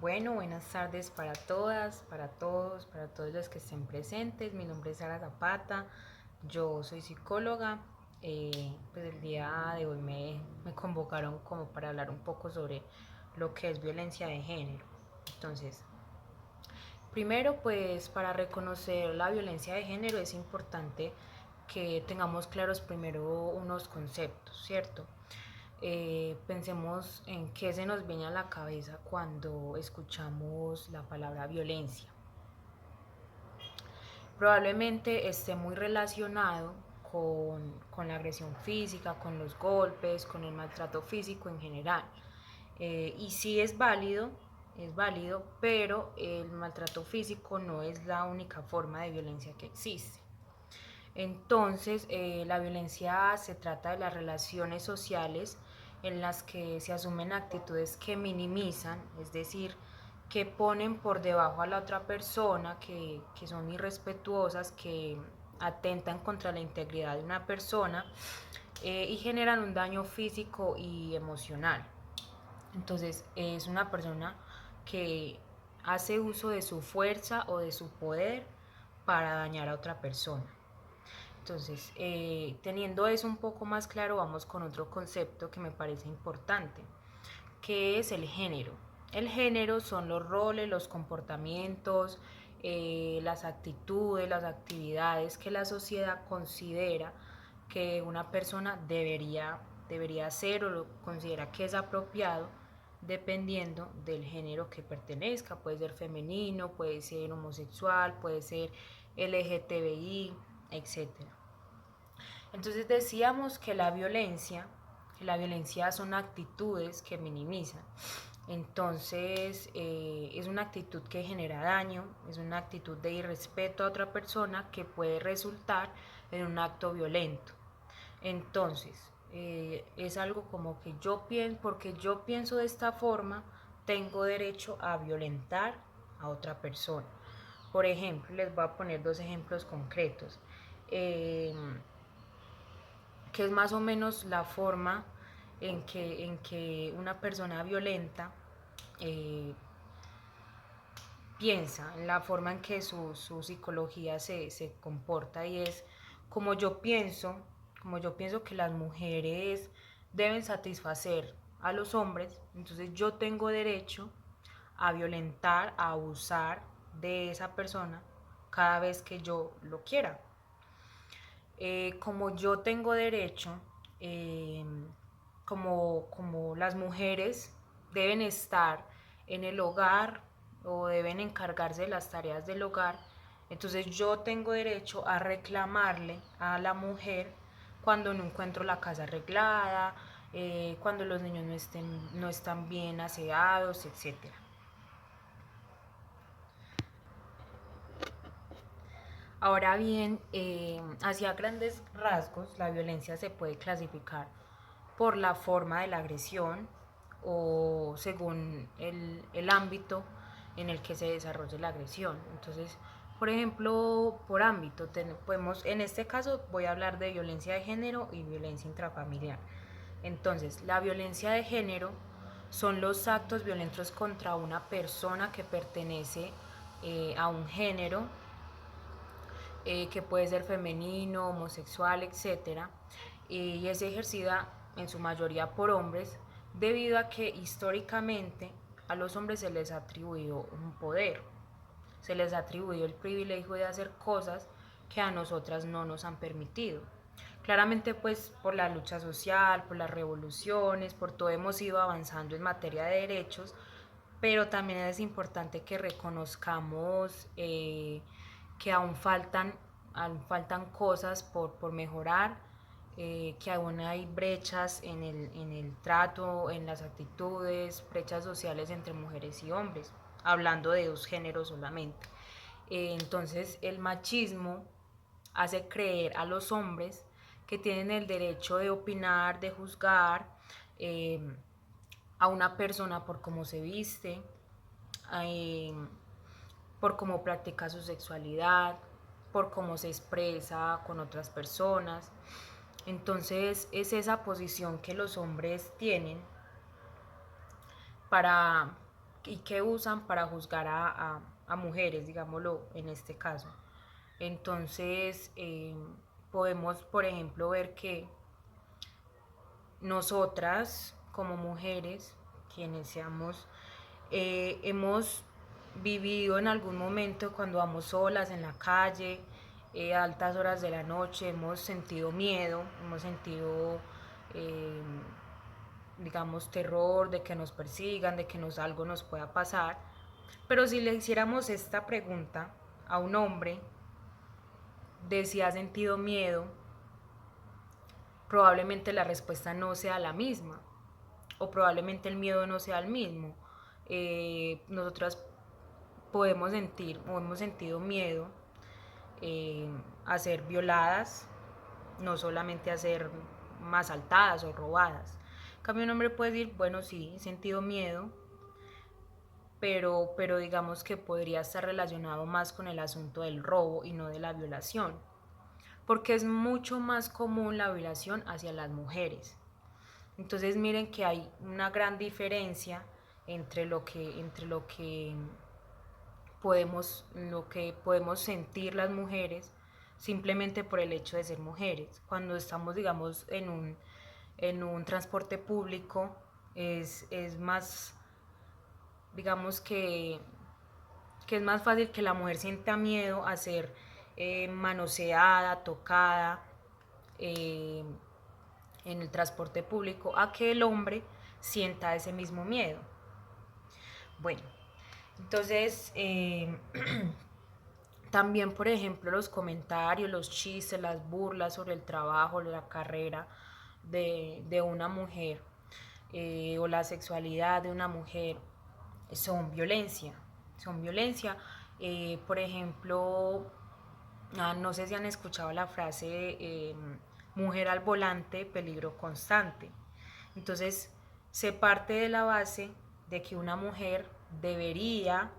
Buenas tardes para todas, para todos, para todos los que estén presentes. Mi nombre es Sara Zapata, yo soy psicóloga. Pues el día de hoy me convocaron como para hablar un poco sobre lo que es violencia de género. Entonces, primero, pues para reconocer la violencia de género es importante que tengamos claros primero unos conceptos, ¿cierto? Pensemos en qué se nos viene a la cabeza cuando escuchamos la palabra violencia. Probablemente esté muy relacionado con la agresión física, con los golpes, con el maltrato físico en general. Y sí es válido, pero el maltrato físico no es la única forma de violencia que existe. Entonces, la violencia se trata de las relaciones sociales en las que se asumen actitudes que minimizan, es decir, que ponen por debajo a la otra persona, que son irrespetuosas, que atentan contra la integridad de una persona y generan un daño físico y emocional. Entonces, es una persona que hace uso de su fuerza o de su poder para dañar a otra persona. Entonces, teniendo eso un poco más claro, vamos con otro concepto que me parece importante, que es el género. El género son los roles, los comportamientos, las actitudes, las actividades que la sociedad considera que una persona debería hacer o lo considera que es apropiado dependiendo del género que pertenezca. Puede ser femenino, puede ser homosexual, puede ser LGTBI, etcétera. Entonces decíamos que la violencia son actitudes que minimizan. Entonces es una actitud que genera daño, es una actitud de irrespeto a otra persona que puede resultar en un acto violento. Entonces es algo como que porque yo pienso de esta forma, tengo derecho a violentar a otra persona. Por ejemplo, les voy a poner dos ejemplos concretos. Eh, que es más o menos la forma en que una persona violenta eh, piensa, la forma en que su psicología se comporta y es como yo pienso, como yo pienso que las mujeres deben satisfacer a los hombres, entonces yo tengo derecho a violentar, a abusar de esa persona cada vez que yo lo quiera. Como yo tengo derecho, eh, como las mujeres deben estar en el hogar o deben encargarse de las tareas del hogar, entonces yo tengo derecho a reclamarle a la mujer cuando no encuentro la casa arreglada, cuando los niños no están bien aseados, etcétera. Ahora bien, hacia grandes rasgos, la violencia se puede clasificar por la forma de la agresión o según el ámbito en el que se desarrolle la agresión. Entonces, por ejemplo, por ámbito, podemos, en este caso voy a hablar de violencia de género y violencia intrafamiliar. Entonces, la violencia de género son los actos violentos contra una persona que pertenece a un género que puede ser femenino, homosexual, etcétera, y es ejercida en su mayoría por hombres, debido a que históricamente a los hombres se les ha atribuido un poder, se les ha atribuido el privilegio de hacer cosas que a nosotras no nos han permitido. Claramente pues por la lucha social, por las revoluciones, por todo hemos ido avanzando en materia de derechos, pero también es importante que reconozcamos que aún faltan cosas por mejorar, que aún hay brechas en el trato, en las actitudes, brechas sociales entre mujeres y hombres, hablando de dos géneros solamente. Entonces el machismo hace creer a los hombres que tienen el derecho de opinar, de juzgar eh, a una persona por cómo se viste, eh, por cómo practica su sexualidad, por cómo se expresa con otras personas. Entonces es esa posición que los hombres tienen para que usan para juzgar a mujeres, digámoslo en este caso. Entonces, podemos, por ejemplo, ver que nosotras como mujeres, quienes seamos, hemos vivido en algún momento cuando vamos solas en la calle, a altas horas de la noche, hemos sentido miedo, hemos sentido, eh, digamos, terror de que nos persigan, de que algo nos pueda pasar. Pero si le hiciéramos esta pregunta a un hombre de si ha sentido miedo, probablemente la respuesta no sea la misma, o probablemente el miedo no sea el mismo. Nosotras podemos sentir o hemos sentido miedo a ser violadas, no solamente a ser asaltadas o robadas. En cambio, un hombre puede decir, bueno, sí, he sentido miedo, pero digamos que podría estar relacionado más con el asunto del robo y no de la violación, porque es mucho más común la violación hacia las mujeres. Entonces miren que hay una gran diferencia entre lo que podemos sentir las mujeres simplemente por el hecho de ser mujeres. Cuando estamos, digamos, en un transporte público, es más, digamos que es más fácil que la mujer sienta miedo a ser manoseada, tocada, eh, en el transporte público, a que el hombre sienta ese mismo miedo. Bueno, entonces también, por ejemplo, los comentarios, los chistes, las burlas sobre el trabajo, la carrera de una mujer, o la sexualidad de una mujer son violencia. Son violencia. Por ejemplo, no sé si han escuchado la frase mujer al volante, peligro constante. Entonces, se parte de la base de que una mujer debería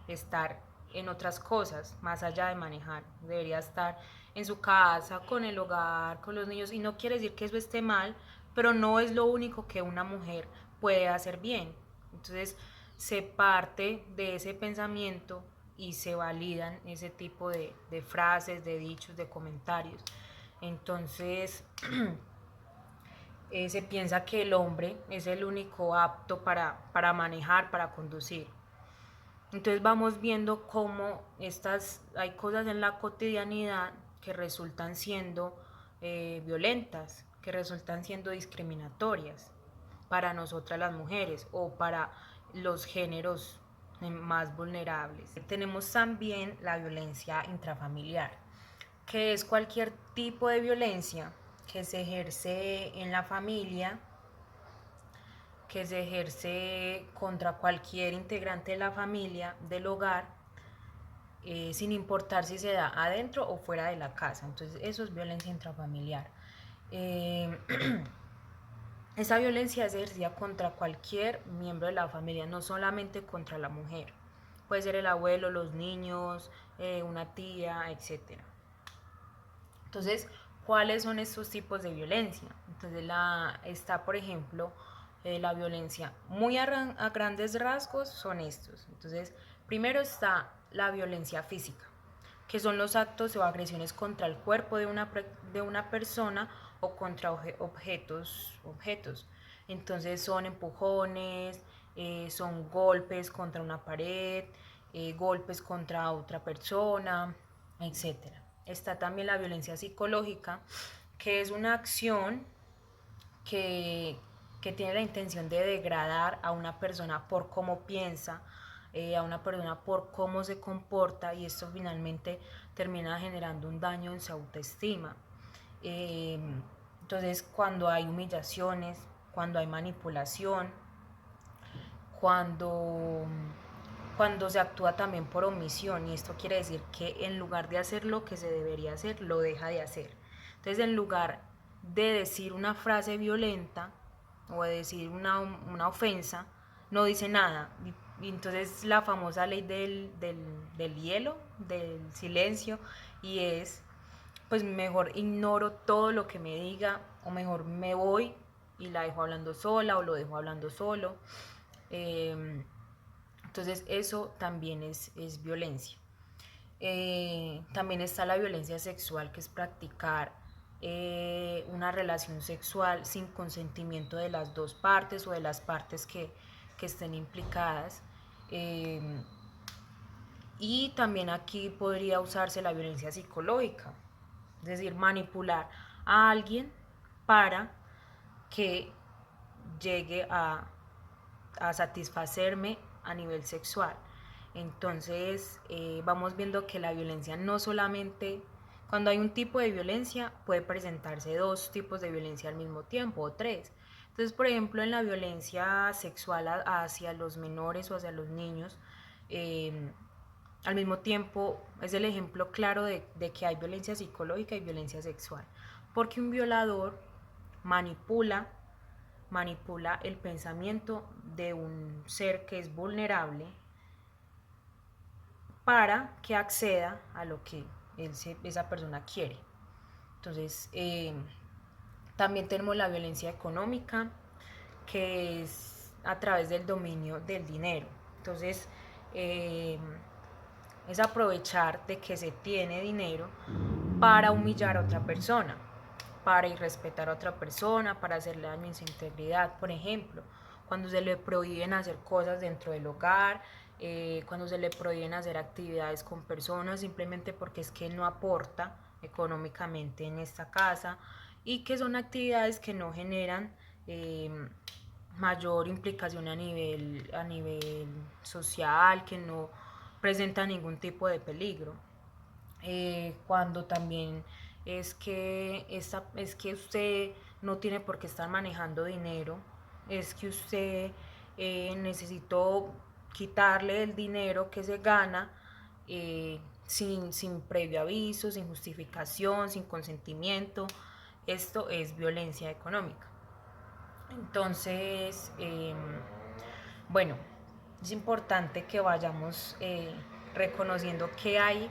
estar en otras cosas, más allá de manejar. Debería estar en su casa, con el hogar, con los niños. Y no quiere decir que eso esté mal, pero no es lo único que una mujer puede hacer bien. Entonces, se parte de ese pensamiento y se validan ese tipo de frases, de dichos, de comentarios. Entonces, se piensa que el hombre es el único apto para manejar, para conducir. Entonces vamos viendo cómo hay cosas en la cotidianidad que resultan siendo violentas, que resultan siendo discriminatorias para nosotras las mujeres o para los géneros más vulnerables. Tenemos también la violencia intrafamiliar, que es cualquier tipo de violencia que se ejerce en la familia, que se ejerce contra cualquier integrante de la familia, del hogar, sin importar si se da adentro o fuera de la casa. Entonces eso es violencia intrafamiliar. Eh, esa violencia es ejercida contra cualquier miembro de la familia, no solamente contra la mujer. Puede ser el abuelo, los niños, una tía, etc. Entonces, ¿cuáles son estos tipos de violencia? Entonces, está, por ejemplo, la violencia muy a grandes rasgos son estos. Entonces, primero está la violencia física, que son los actos o agresiones contra el cuerpo de una persona o contra objetos. Entonces, son empujones, son golpes contra una pared, golpes contra otra persona, etcétera. Está también la violencia psicológica, que es una acción que, que tiene la intención de degradar a una persona por cómo piensa, a una persona por cómo se comporta, y esto finalmente termina generando un daño en su autoestima. Eh, entonces, cuando hay humillaciones, cuando hay manipulación, cuando se actúa también por omisión, y esto quiere decir que en lugar de hacer lo que se debería hacer, lo deja de hacer. Entonces, en lugar de decir una frase violenta o de decir una ofensa, no dice nada. Y entonces la famosa ley del hielo, del silencio, y es, pues mejor ignoro todo lo que me diga, o mejor me voy y la dejo hablando sola o lo dejo hablando solo. Entonces eso también es violencia. También está la violencia sexual, que es practicar una relación sexual sin consentimiento de las dos partes o de las partes que estén implicadas. Eh, y también aquí podría usarse la violencia psicológica, es decir, manipular a alguien para que llegue a satisfacerme a nivel sexual. Entonces vamos viendo que la violencia no solamente, cuando hay un tipo de violencia, puede presentarse dos tipos de violencia al mismo tiempo o tres. Entonces, por ejemplo, en la violencia sexual hacia los menores o hacia los niños, eh, al mismo tiempo es el ejemplo claro de que hay violencia psicológica y violencia sexual, porque un violador manipula el pensamiento de un ser que es vulnerable para que acceda a lo que esa persona quiere. Entonces, también tenemos la violencia económica, que es a través del dominio del dinero. Entonces, es aprovechar de que se tiene dinero para humillar a otra persona, para irrespetar a otra persona, para hacerle daño en su integridad. Por ejemplo, cuando se le prohíben hacer cosas dentro del hogar, cuando se le prohíben hacer actividades con personas simplemente porque es que no aporta económicamente en esta casa, y que son actividades que no generan mayor implicación a nivel social, que no presenta ningún tipo de peligro. Cuando también es que usted no tiene por qué estar manejando dinero, es que usted necesitó quitarle el dinero que se gana sin previo aviso, sin justificación, sin consentimiento. Esto es violencia económica. Entonces, bueno, es importante que vayamos reconociendo qué hay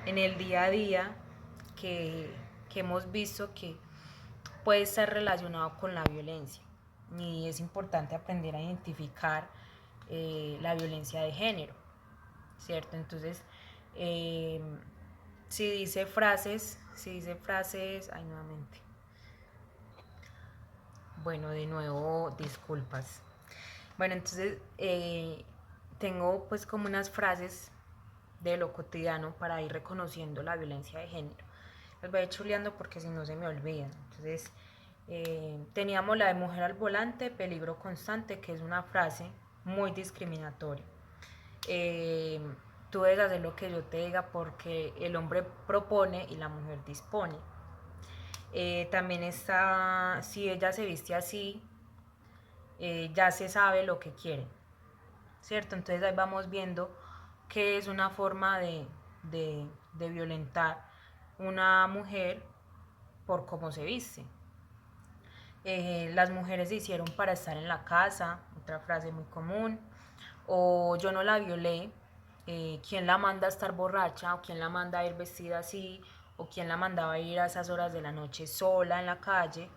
en el día a día que, que hemos visto que puede estar relacionado con la violencia. Y es importante aprender a identificar la violencia de género, ¿cierto? Entonces, eh, si dice frases, ay, nuevamente. Bueno, de nuevo, disculpas. Bueno, entonces tengo pues como unas frases de lo cotidiano para ir reconociendo la violencia de género. Las voy a ir chuleando porque si no se me olvidan. Entonces, teníamos la de mujer al volante, peligro constante, que es una frase muy discriminatoria. Eh, Tú debes hacer lo que yo te diga porque el hombre propone y la mujer dispone. También está, si ella se viste así, ya se sabe lo que quieren, ¿cierto? Entonces ahí vamos viendo que es una forma de violentar una mujer por cómo se viste. Las mujeres se hicieron para estar en la casa, otra frase muy común, o yo no la violé, quién la manda a estar borracha, o quién la manda a ir vestida así, o quién la mandaba a ir a esas horas de la noche sola en la calle,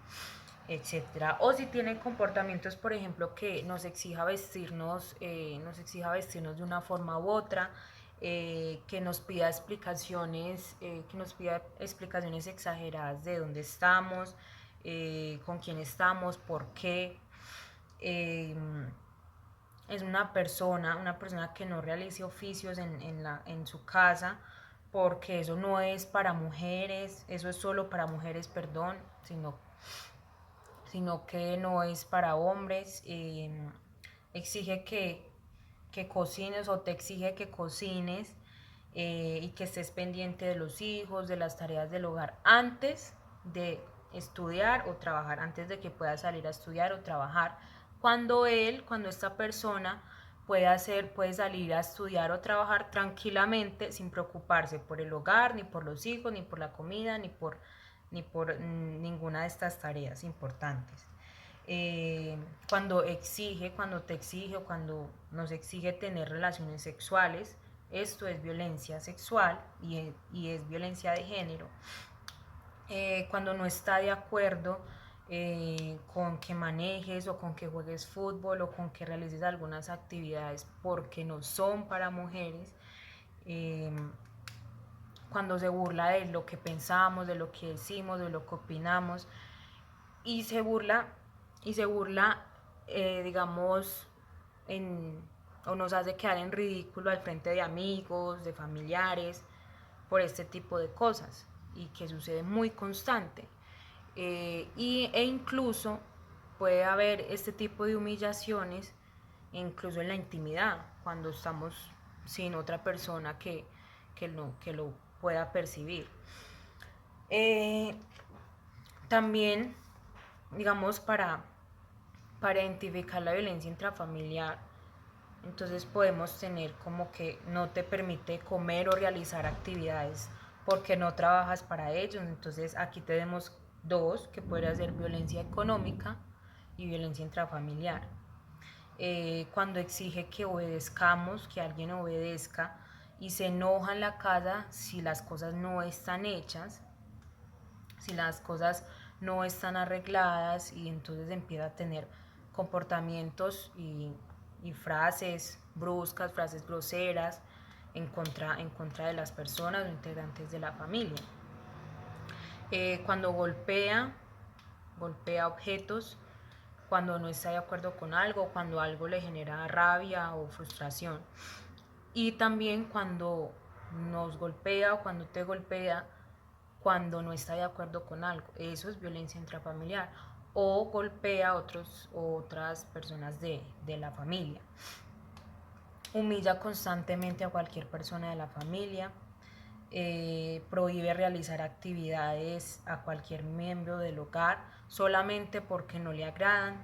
etcétera. O si tienen comportamientos, por ejemplo, que nos exija vestirnos de una forma u otra, que nos pida explicaciones exageradas de dónde estamos, con quién estamos, por qué. Eh, es una persona que no realice oficios en su casa, porque eso no es para mujeres, eso es solo para mujeres, perdón, sino que no es para hombres. Exige que cocines, o te exige que cocines, y que estés pendiente de los hijos, de las tareas del hogar, antes de estudiar o trabajar, antes de que pueda salir a estudiar o trabajar. Cuando esta persona puede salir a estudiar o trabajar tranquilamente sin preocuparse por el hogar, ni por los hijos, ni por la comida, ni por ninguna de estas tareas importantes. Cuando te exige o cuando nos exige tener relaciones sexuales, esto es violencia sexual y es violencia de género. Cuando no está de acuerdo con que manejes o con que juegues fútbol o con que realices algunas actividades porque no son para mujeres, eh, cuando se burla de lo que pensamos, de lo que decimos, de lo que opinamos, y se burla, digamos, en, o nos hace quedar en ridículo al frente de amigos, de familiares, por este tipo de cosas, y que sucede muy constante. E incluso puede haber este tipo de humillaciones incluso en la intimidad, cuando estamos sin otra persona que lo pueda percibir. Eh, También, digamos, para identificar la violencia intrafamiliar, entonces podemos tener como que no te permite comer o realizar actividades porque no trabajas para ellos. Entonces aquí tenemos dos, que podría ser violencia económica y violencia intrafamiliar. Cuando exige que obedezcamos, que alguien obedezca, y se enoja en la casa si las cosas no están hechas, si las cosas no están arregladas, y entonces empieza a tener comportamientos y frases bruscas, frases groseras en contra de las personas o integrantes de la familia. Cuando golpea objetos, cuando no está de acuerdo con algo, cuando algo le genera rabia o frustración. Y también cuando nos golpea o cuando te golpea cuando no está de acuerdo con algo. Eso es violencia intrafamiliar. O golpea a otras personas de la familia. Humilla constantemente a cualquier persona de la familia. Prohíbe realizar actividades a cualquier miembro del hogar solamente porque no le agradan.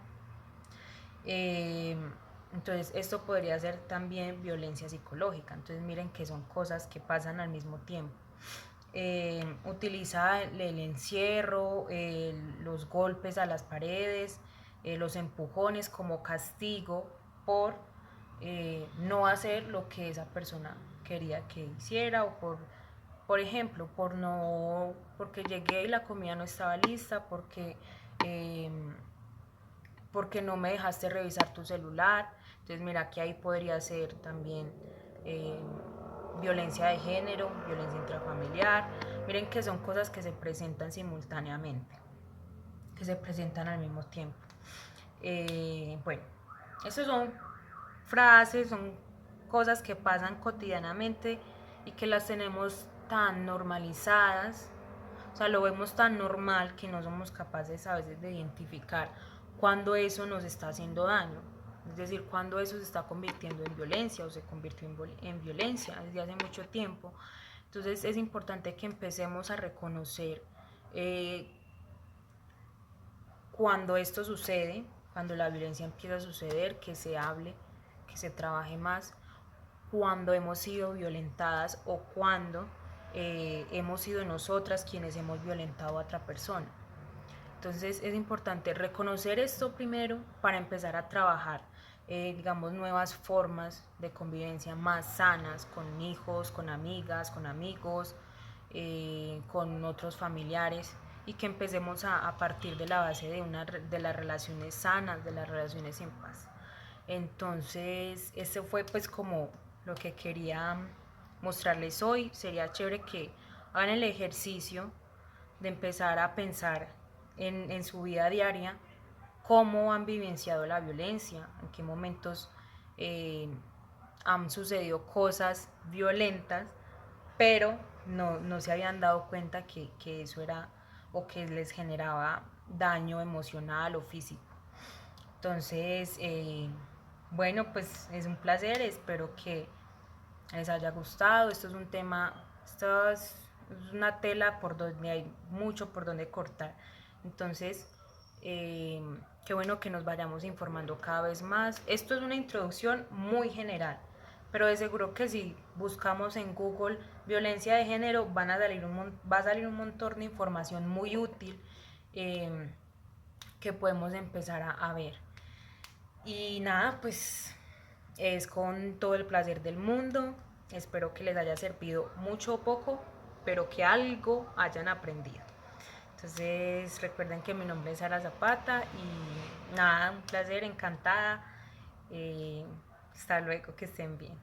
Entonces esto podría ser también violencia psicológica. Entonces miren que son cosas que pasan al mismo tiempo. Utiliza el encierro, los golpes a las paredes, los empujones como castigo por no hacer lo que esa persona quería que hiciera, o por ejemplo, porque llegué y la comida no estaba lista, eh, porque no me dejaste revisar tu celular. Entonces mira que ahí podría ser también eh, violencia de género, violencia intrafamiliar. Miren que son cosas que se presentan simultáneamente, que se presentan al mismo tiempo. Bueno, esas son frases, son cosas que pasan cotidianamente y que las tenemos tan normalizadas, o sea, lo vemos tan normal que no somos capaces a veces de identificar cuando eso nos está haciendo daño. Es decir, cuando eso se está convirtiendo en violencia o se convirtió en violencia desde hace mucho tiempo. Entonces es importante que empecemos a reconocer eh, cuando esto sucede, cuando la violencia empieza a suceder, que se hable, que se trabaje más, cuando hemos sido violentadas o cuando hemos sido nosotras quienes hemos violentado a otra persona. Entonces es importante reconocer esto primero para empezar a trabajar, digamos, nuevas formas de convivencia más sanas con hijos, con amigas, con amigos, con otros familiares, y que empecemos a partir de la base de las relaciones sanas, de las relaciones en paz. Entonces, este fue pues como lo que quería mostrarles hoy. Sería chévere que hagan el ejercicio de empezar a pensar en su vida diaria cómo han vivenciado la violencia, en qué momentos eh, han sucedido cosas violentas, pero no se habían dado cuenta que eso era o que les generaba daño emocional o físico. Entonces, bueno, pues es un placer, espero que les haya gustado. Esto es un tema, esto es una tela por donde hay mucho por donde cortar. Entonces, qué bueno que nos vayamos informando cada vez más. Esto es una introducción muy general, pero de seguro que si buscamos en Google violencia de género va a salir un montón de información muy útil eh, que podemos empezar a ver. Y nada, pues es con todo el placer del mundo. Espero que les haya servido mucho o poco, pero que algo hayan aprendido. Entonces recuerden que mi nombre es Sara Zapata y nada, un placer, encantada. Hasta luego, que estén bien.